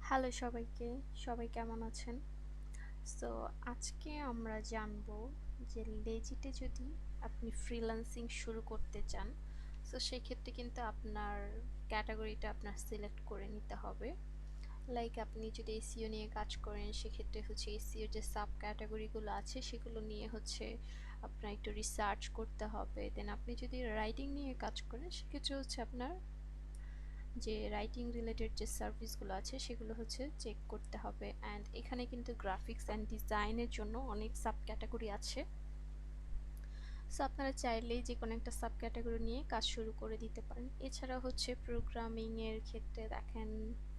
Hello সবাইকে, সবাই কেমন আছেন? সো আজকে আমরা জানবো যে লেজিটে যদি আপনি ফ্রিল্যান্সিং শুরু করতে চান, সো সেক্ষেত্রে কিন্তু আপনার ক্যাটাগরিটা আপনার সিলেক্ট করে নিতে হবে। লাইক আপনি যদি এসইও নিয়ে কাজ করেন সেক্ষেত্রে হচ্ছে এসইও যে সাব ক্যাটাগরিগুলো আছে সেগুলো নিয়ে হচ্ছে আপনার একটু রিসার্চ করতে হবে। দেন আপনি যদি রাইটিং নিয়ে কাজ করেন সেক্ষেত্রে হচ্ছে আপনার যে রাইটিং রিলেটেড যে সার্ভিসগুলো আছে সেগুলো হচ্ছে চেক করতে হবে। অ্যান্ড এখানে কিন্তু গ্রাফিক্স অ্যান্ড ডিজাইনের জন্য অনেক সাব ক্যাটাগরি আছে। সো আপনারা চাইলেই যে কোনো একটা সাব ক্যাটাগরি নিয়ে কাজ শুরু করে দিতে পারেন। এছাড়া হচ্ছে প্রোগ্রামিংয়ের ক্ষেত্রে দেখেন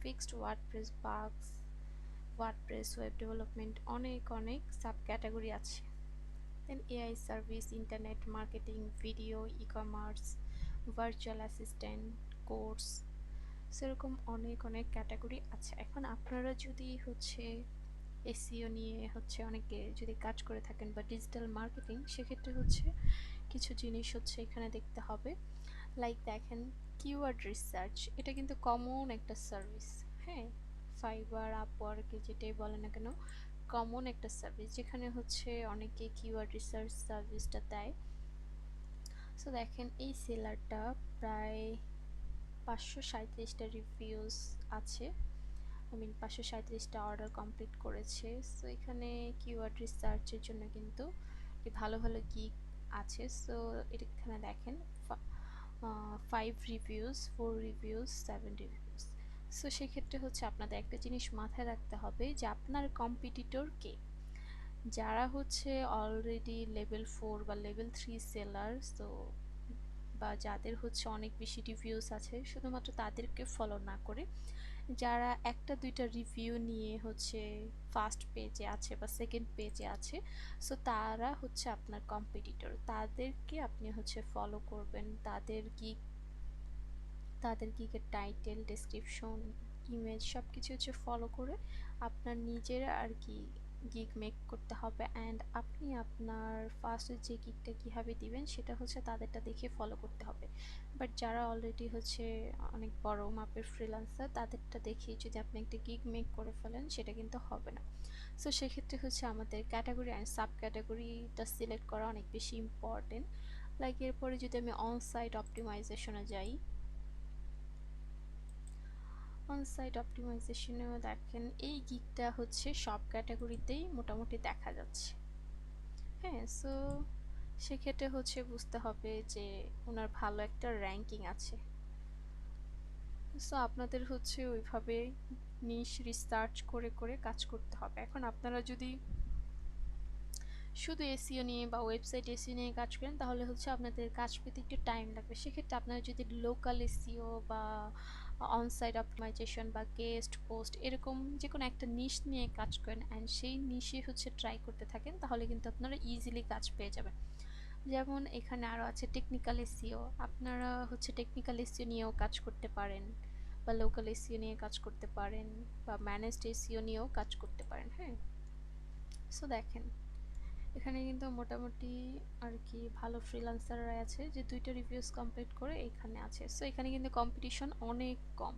fixed WordPress, bugs, WordPress, web development অনেক অনেক সাব ক্যাটাগরি আছে। Then AI service, internet marketing, video, e commerce, virtual assistant, course, সেরকম অনেক অনেক ক্যাটাগরি আছে। এখন আপনারা যদি হচ্ছে এসইও নিয়ে হচ্ছে অনেকে যদি কাজ করে থাকেন বা ডিজিটাল মার্কেটিং, সেক্ষেত্রে হচ্ছে কিছু জিনিস হচ্ছে এখানে দেখতে হবে। লাইক দেখেন কিওয়ার্ড রিসার্চ, এটা কিন্তু কমন একটা সার্ভিস। হ্যাঁ, ফাইবার, আপওয়ার্কে যেটাই বলে না কেন, কমন একটা সার্ভিস যেখানে হচ্ছে অনেকে কিওয়ার্ড রিসার্চ সার্ভিসটা দেয়। সো দেখেন এই সেলারটা প্রায় 537টা রিভিউজ আছে। 537টা অর্ডার কমপ্লিট করেছে। সো এখানে কিওয়ার্ড রিসার্চের জন্য কিন্তু ভালো ভালো গিগ আছে। সো এখানে দেখেন 5 রিভিউজ, 4 রিভিউজ, 7 রিভিউজ। সো সেক্ষেত্রে হচ্ছে আপনাদের একটা জিনিস মাথায় রাখতে হবে যে আপনার কম্পিটিটর কে, যারা হচ্ছে অলরেডি লেভেল 4 বা লেভেল 3 সেলার, তো বা যাদের হচ্ছে অনেক বেশি রিভিউজ আছে, শুধুমাত্র তাদেরকে ফলো না করে যারা একটা দুইটা রিভিউ নিয়ে হচ্ছে ফার্স্ট পেজে আছে বা সেকেন্ড পেজে আছে, সো তারা হচ্ছে আপনার কম্পিটিটর। তাদেরকে আপনি হচ্ছে ফলো করবেন। তাদের গিগের টাইটেল, ডেসক্রিপশন, ইমেজ সব কিছু হচ্ছে ফলো করে আপনার নিজের আর কি গিগ মেক করতে হবে। অ্যান্ড আপনি আপনার ফার্স্ট যে গিগটা কীভাবে দিবেন সেটা হচ্ছে তাদেরটা দেখে ফলো করতে হবে। বাট যারা অলরেডি হচ্ছে অনেক বড় মাপের ফ্রিল্যান্সার, তাদেরটা দেখে যদি আপনি একটা গিগ মেক করে ফেলেন সেটা কিন্তু হবে না। সো সেক্ষেত্রে হচ্ছে আমাদের ক্যাটাগরি অ্যান্ড সাব ক্যাটাগরিটা সিলেক্ট করা অনেক বেশি ইম্পর্টেন্ট। লাইক এরপরে যদি আমি অনসাইট অপটিমাইজেশনে যাই, অনসাইট অপটিমাইজেশনেও দেখেন এই গিগটা হচ্ছে সব ক্যাটাগরিতেই মোটামুটি দেখা যাচ্ছে। হ্যাঁ, সো সেক্ষেত্রে হচ্ছে বুঝতে হবে যে ওনার ভালো একটা র্যাঙ্কিং আছে। সো আপনাদের হচ্ছে ওইভাবে নিশ রিসার্চ করে করে কাজ করতে হবে। এখন আপনারা যদি শুধু এসইও নিয়ে বা ওয়েবসাইট এসইও নিয়ে কাজ করেন তাহলে হচ্ছে আপনাদের কাজ পেতে একটু টাইম লাগবে। সেক্ষেত্রে আপনারা যদি লোকাল এসইও বা অনসাইট অপটিমাইজেশন বা গেস্ট পোস্ট এরকম যে কোনো একটা নিশ নিয়ে কাজ করেন অ্যান্ড সেই নিশে হচ্ছে ট্রাই করতে থাকেন, তাহলে কিন্তু আপনারা ইজিলি কাজ পেয়ে যাবেন। যেমন এখানে আরও আছে টেকনিক্যাল এসইও, আপনারা হচ্ছে টেকনিক্যাল এসইও নিয়েও কাজ করতে পারেন বা লোকাল এসইও নিয়ে কাজ করতে পারেন বা ম্যানেজড এসইও নিয়েও কাজ করতে পারেন। হ্যাঁ, সো দেখেন এখানে কিন্তু মোটামুটি আর কি ভালো ফ্রিল্যান্সাররা আছে যে 2টা রিভিউজ কমপ্লিট করে এখানে আছে। সো এখানে কিন্তু কম্পিটিশন অনেক কম।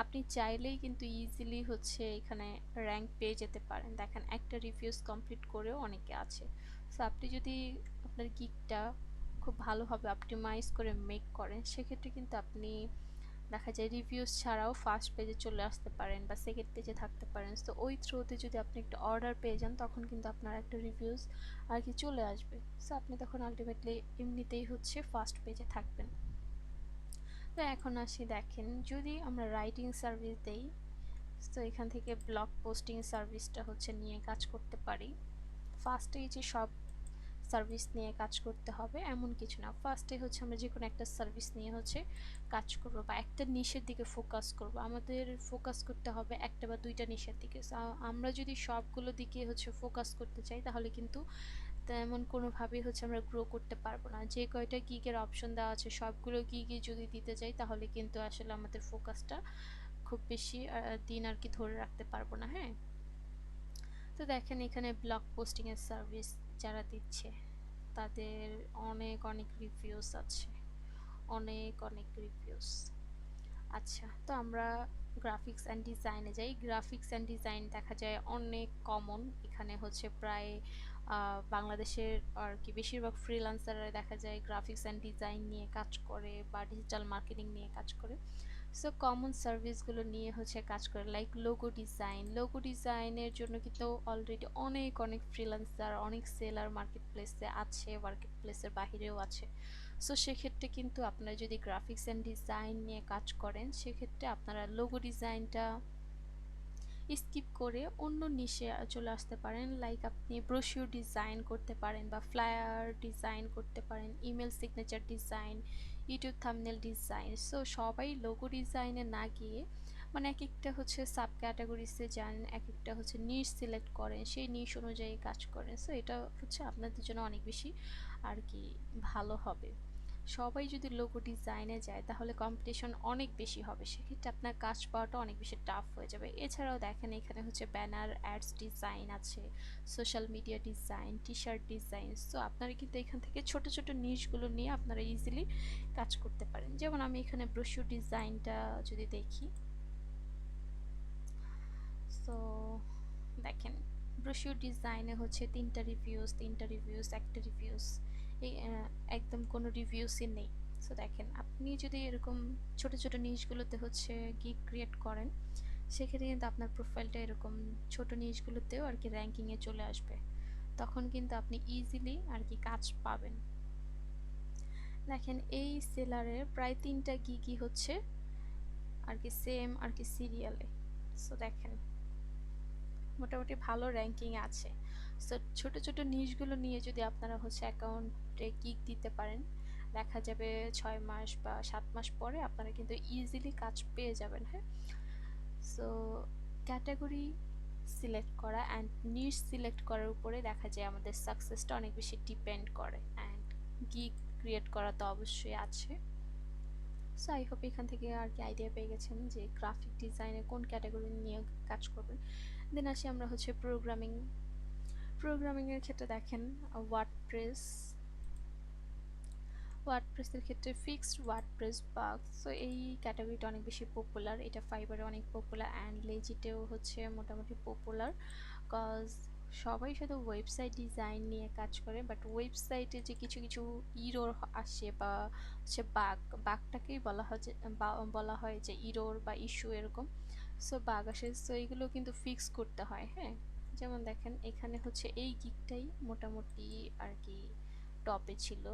আপনি চাইলেই কিন্তু ইজিলি হচ্ছে এখানে র্যাঙ্ক পেয়ে যেতে পারেন। দেখেন একটা রিভিউজ কমপ্লিট করেও অনেকে আছে। সো আপনি যদি আপনার গিগটা খুব ভালোভাবে অপটিমাইজ করে মেক করেন সেক্ষেত্রে কিন্তু আপনি দেখা যায় রিভিউজ ছাড়াও ফার্স্ট পেজে চলে আসতে পারেন বা সেকেন্ড পেজে থাকতে পারেন। তো ওই থ্রুতে যদি আপনি একটা অর্ডার পেয়ে যান তখন কিন্তু আপনার একটা রিভিউজ আর কি চলে আসবে। সো আপনি তখন আলটিমেটলি এমনিতেই হচ্ছে ফার্স্ট পেজে থাকবেন। তো এখন আসি, দেখেন যদি আমরা রাইটিং সার্ভিস দেই, তো এখান থেকে ব্লগ পোস্টিং সার্ভিসটা হচ্ছে নিয়ে কাজ করতে পারি। ফার্স্টেই যে সব সার্ভিস নিয়ে কাজ করতে হবে এমন কিছু না। ফার্স্টে হচ্ছে আমরা যে কোনো একটা সার্ভিস নিয়ে হচ্ছে কাজ করব বা একটা নিশের দিকে ফোকাস করব। আমাদের ফোকাস করতে হবে একটা বা দুইটা নিশের দিকে। আমরা যদি সবগুলো দিকে হচ্ছে ফোকাস করতে চাই তাহলে কিন্তু তেমন কোনোভাবেই হচ্ছে আমরা গ্রো করতে পারবো না। যে কয়টা গিগের অপশন দেওয়া আছে সবগুলো গিগই যদি দিতে চাই তাহলে কিন্তু আসলে আমাদের ফোকাসটা খুব বেশি দিন আর কি ধরে রাখতে পারবো না। হ্যাঁ, তো দেখেন এখানে ব্লগ পোস্টিংয়ের সার্ভিস যারা দিচ্ছে তাদের অনেক অনেক রিভিউস আছে, অনেক অনেক রিভিউস। আচ্ছা, তো আমরা গ্রাফিক্স অ্যান্ড ডিজাইনে যাই। গ্রাফিক্স অ্যান্ড ডিজাইন দেখা যায় অনেক কমন। এখানে হচ্ছে প্রায় বাংলাদেশের আর কি বেশিরভাগ ফ্রিল্যান্সাররা দেখা যায় গ্রাফিক্স অ্যান্ড ডিজাইন নিয়ে কাজ করে বা ডিজিটাল মার্কেটিং নিয়ে কাজ করে। সো কমন সার্ভিসগুলো নিয়ে হচ্ছে কাজ করে, লাইক লোগো ডিজাইন। লোগো ডিজাইনের জন্য কিন্তু অলরেডি অনেক অনেক ফ্রিল্যান্সার, অনেক সেলার মার্কেট প্লেসে আছে, মার্কেট প্লেসের বাহিরেও আছে। সো সেক্ষেত্রে কিন্তু আপনারা যদি গ্রাফিক্স অ্যান্ড ডিজাইন নিয়ে কাজ করেন, সেক্ষেত্রে আপনারা লোগো ডিজাইনটা স্কিপ করে অন্য নিশে চলে আসতে পারেন। লাইক আপনি ব্রোশিওর ডিজাইন করতে পারেন বা ফ্লায়ার ডিজাইন করতে পারেন, email signature design, YouTube thumbnail design. So সবাই লোগো ডিজাইনে না গিয়ে মানে এক একটা হচ্ছে সাব ক্যাটাগরিসে যান, এক একটা হচ্ছে নিশ সিলেক্ট করেন, সেই নিশ অনুযায়ী কাজ করেন। সো এটা হচ্ছে আপনাদের জন্য অনেক বেশি আর কি ভালো হবে। সবাই যদি লোগো ডিজাইনে যায় তাহলে কম্পিটিশন অনেক বেশি হবে, সেক্ষেত্রে আপনার কাজ পাওয়াটা অনেক বেশি টাফ হয়ে যাবে। এছাড়াও দেখেন এখানে হচ্ছে ব্যানার অ্যাডস ডিজাইন আছে, social media design, T shirt design. So আপনারা কিন্তু এখান থেকে ছোট ছোট নিশগুলো নিয়ে আপনারা ইজিলি কাজ করতে পারেন। যেমন আমি এখানে ব্রোশিওর ডিজাইনটা যদি দেখি, সো দেখেন ব্রোশিওর ডিজাইনে হচ্ছে তিনটা রিভিউস, একটা রিভিউস, এই একদম কোনো রিভিউসই নেই। সো দেখেন আপনি যদি এরকম ছোট ছোট নিশগুলোতে হচ্ছে গিগ ক্রিয়েট করেন, সেক্ষেত্রে কিন্তু আপনার প্রোফাইলটা এরকম ছোট নিশগুলোতেও আর কি র্যাঙ্কিংয়ে চলে আসবে। তখন কিন্তু আপনি ইজিলি আর কি কাজ পাবেন। দেখেন এই সেলারের প্রায় 3টা গিগই হচ্ছে আর কি সেম আর কি সিরিয়ালে। সো দেখেন মোটামুটি ভালো র্যাঙ্কিং আছে। সো ছোট ছোট নিশগুলো নিয়ে যদি আপনারা হচ্ছে অ্যাকাউন্টে গিগ দিতে পারেন, দেখা যাবে 6 মাস বা 7 মাস পরে আপনারা কিন্তু ইজিলি কাজ পেয়ে যাবেন। হ্যাঁ, সো ক্যাটাগরি সিলেক্ট করা অ্যান্ড নিশ সিলেক্ট করার উপরে দেখা যায় আমাদের সাকসেসটা অনেক বেশি ডিপেন্ড করে। অ্যান্ড গিগ ক্রিয়েট করা তো অবশ্যই আছে। সো আই হোপ এখান থেকে আর কি আইডিয়া পেয়ে গেছেন যে গ্রাফিক ডিজাইনে কোন ক্যাটাগরি নিয়ে কাজ করবেন। দেন আসি আমরা হচ্ছে প্রোগ্রামিংয়ের ক্ষেত্রে দেখেন ওয়ার্ডপ্রেস, ওয়ার্ডপ্রেসের ক্ষেত্রে ফিক্সড ওয়ার্ডপ্রেস বাগ। সো এই ক্যাটাগরিটা অনেক বেশি পপুলার, এটা ফাইবারে অনেক পপুলার অ্যান্ড লেজিটেও হচ্ছে মোটামুটি পপুলার। কজ সবাই শুধু ওয়েবসাইট ডিজাইন নিয়ে কাজ করে, বাট ওয়েবসাইটে যে কিছু কিছু ইরোর আসে বা হচ্ছে বাগটাকেই বলা হয় যে ইরোর বা ইস্যু এরকম। সো বাগ আসে, সো এইগুলো কিন্তু ফিক্স করতে হয়। হ্যাঁ, যেমন দেখেন এখানে হচ্ছে এই গিকটাই মোটামুটি আর কি টপে ছিল,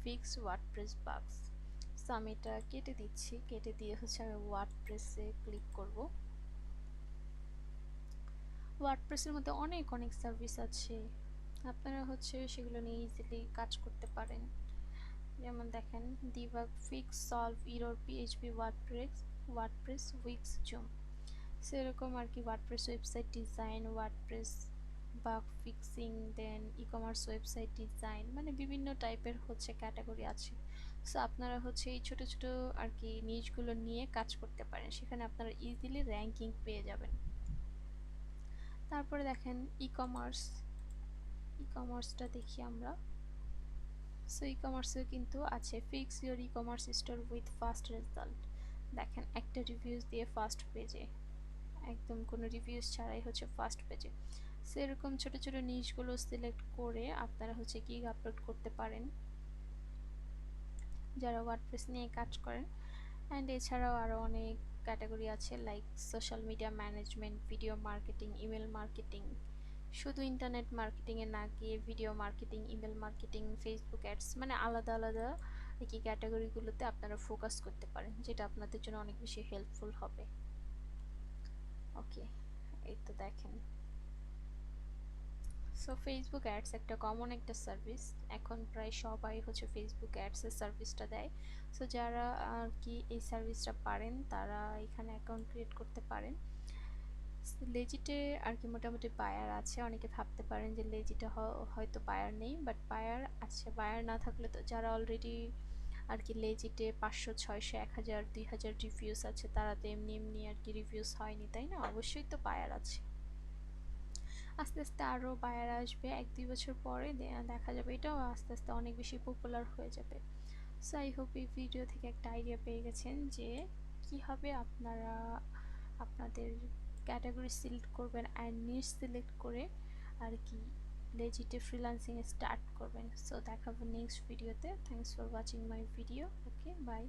ফিক্স ওয়ার্ডপ্রেস বাগস। সো আমি এটা কেটে দিচ্ছি, কেটে দিয়ে হচ্ছে আমি ওয়ার্ডপ্রেসে ক্লিক করব। ওয়ার্ডপ্রেসের মধ্যে অনেক অনেক সার্ভিস আছে, আপনারা হচ্ছে সেগুলো নিয়ে ইজিলি কাজ করতে পারেন। যেমন দেখেন debug, fix, solve, error, PHP, WordPress Wix, Zoom. সেরকম আর কি WordPress website design, WordPress bug fixing, then e commerce website design, মানে বিভিন্ন টাইপের হচ্ছে ক্যাটাগরি আছে। সো আপনারা হচ্ছে এই ছোট ছোট আর কি নিশগুলো নিয়ে কাজ করতে পারেন, সেখানে আপনারা ইজিলি র্যাঙ্কিং পেয়ে যাবেন। তারপরে দেখেন ই কমার্সটা দেখি আমরা। সো ই কমার্সেও কিন্তু আছে fix your e commerce store with fast result. দেখেন একটা রিভিউজ দিয়ে ফার্স্ট পেজে, একদম কোনো রিভিউজ ছাড়াই হচ্ছে ফার্স্ট পেজে। সেরকম ছোট ছোট নিশগুলো সিলেক্ট করে আপনারা হচ্ছে গিগ আপলোড করতে পারেন যারা ওয়ার্ডপ্রেস নিয়ে কাজ করেন। অ্যান্ড এছাড়াও আরও অনেক ক্যাটাগরি আছে, like social media management, video marketing, email marketing. শুধু ইন্টারনেট মার্কেটিংয়ে না গিয়ে video marketing, email marketing, Facebook ads, মানে আলাদা আলাদা কি ক্যাটাগরিগুলোতে আপনারা ফোকাস করতে পারেন, যেটা আপনাদের জন্য অনেক বেশি হেল্পফুল হবে। ওকে, এই তো দেখেন। সো ফেসবুক অ্যাডস একটা কমন একটা সার্ভিস, এখন প্রায় সবাই হচ্ছে ফেসবুক অ্যাডসের সার্ভিসটা দেয়। সো যারা আর কি এই সার্ভিসটা পারেন তারা এখানে অ্যাকাউন্ট ক্রিয়েট করতে পারেন। লেজিটে আর কি মোটামুটি বায়ার আছে, অনেকে ভাবতে পারেন যে লেজিটে হয়তো বায়ার নেই, বাট বায়ার আছে। বায়ার না থাকলে তো যারা অলরেডি আর কি লেজিটে 500, 600, 1000, 2000 রিভিউস আছে, তারা তো এমনি এমনি আর কি রিভিউস হয়নি, তাই না? অবশ্যই তো বায়ার আছে। আস্তে আস্তে আরও বায়ার আসবে, 1-2 বছর পরে দেখা যাবে এটাও আস্তে আস্তে অনেক বেশি পপুলার হয়ে যাবে। সো আই হোপ এই ভিডিও থেকে একটা আইডিয়া পেয়ে গেছেন যে কিভাবে আপনারা আপনাদের ক্যাটাগরি সিলেক্ট করবেন অ্যান্ড নিশ সিলেক্ট করে আর কি লেজিটে ফ্রিল্যান্সিং স্টার্ট করবেন। সো দেখাবো নেক্সট ভিডিওতে। থ্যাংকস ফর ওয়াচিং মাই ভিডিও। Okay, by.